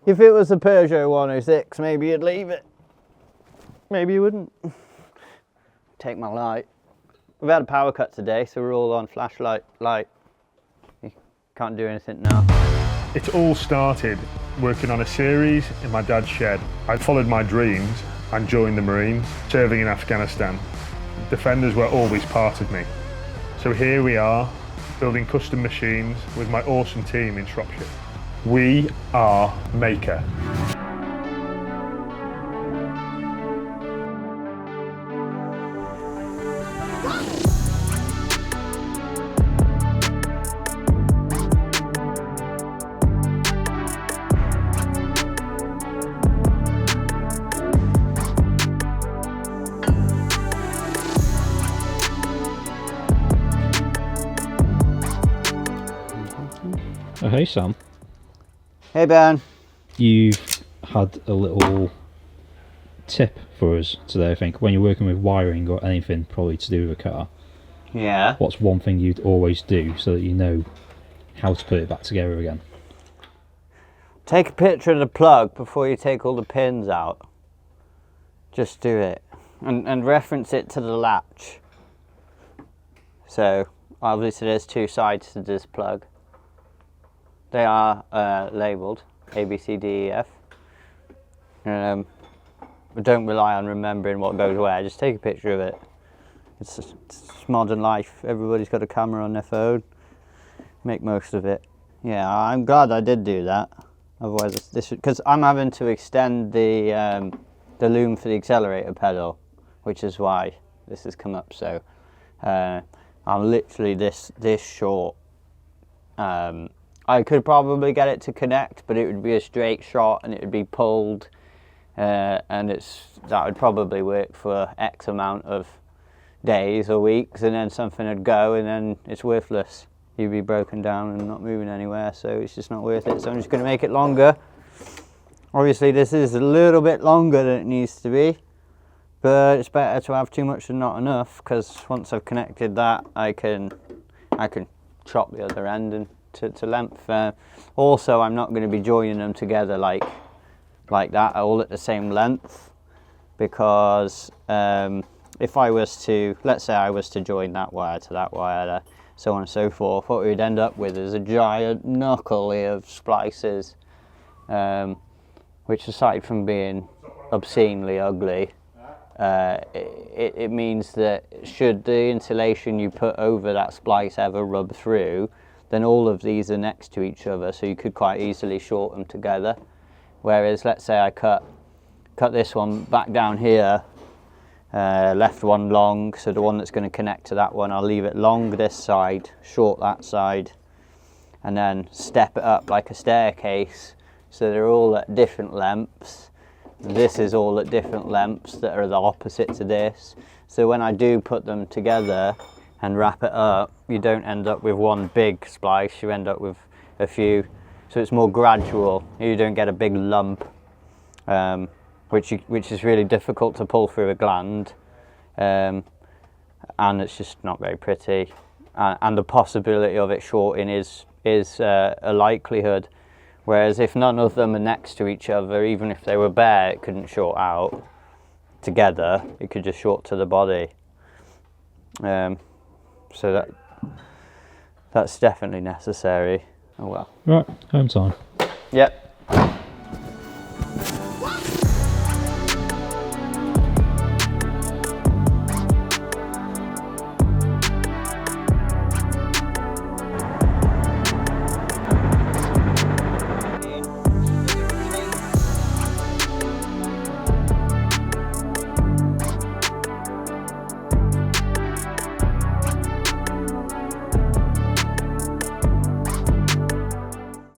If it was a Peugeot 106, maybe you'd leave it. Maybe you wouldn't. Take my light. We've had a power cut today, so we're all on flashlight light. You can't do anything now. It all started working on a series in my dad's shed. I followed my dreams and joined the Marines, serving in Afghanistan. Defenders were always part of me. So here we are, building custom machines with my awesome team in Shropshire. We are Mahker. Oh, hey Sam. Hey Ben. You've had a little tip for us today, I think, when you're working with wiring or anything probably to do with a car. Yeah. What's one thing you'd always do so that you know how to put it back together again? Take a picture of the plug before you take all the pins out. Just do it. And reference it to the latch. So, obviously there's two sides to this plug. They are labelled A, B, C, D, E, F. But don't rely on remembering what goes where, just take a picture of it. It's modern life, everybody's got a camera on their phone. Make most of it. Yeah, I'm glad I did do that. Otherwise, because I'm having to extend the loom for the accelerator pedal, which is why this has come up. So I'm literally this short. I could probably get it to connect, but it would be a straight shot and it would be pulled, and that would probably work for X amount of days or weeks, and then something would go and then it's worthless. You'd be broken down and not moving anywhere, so it's just not worth it. So I'm just going to make it longer. Obviously this is a little bit longer than it needs to be, but it's better to have too much than not enough, because once I've connected that, I can chop the other end and to length. Also, I'm not going to be joining them together like that, all at the same length, because if I was to, let's say I was to join that wire to that wire, so on and so forth, what we'd end up with is a giant knuckle of splices, which aside from being obscenely ugly, it means that should the insulation you put over that splice ever rub through, then all of these are next to each other, so you could quite easily short them together. Whereas let's say I cut this one back down here, left one long, so the one that's going to connect to that one, I'll leave it long this side, short that side, and then step it up like a staircase, so they're all at different lengths. This is all at different lengths that are the opposite to this. So when I do put them together and wrap it up, you don't end up with one big splice, you end up with a few. So it's more gradual, you don't get a big lump, which is really difficult to pull through a gland, and it's just not very pretty. And the possibility of it shorting is a likelihood. Whereas if none of them are next to each other, even if they were bare, it couldn't short out together, it could just short to the body. So that's definitely necessary. Oh well. Right, home time. Yep.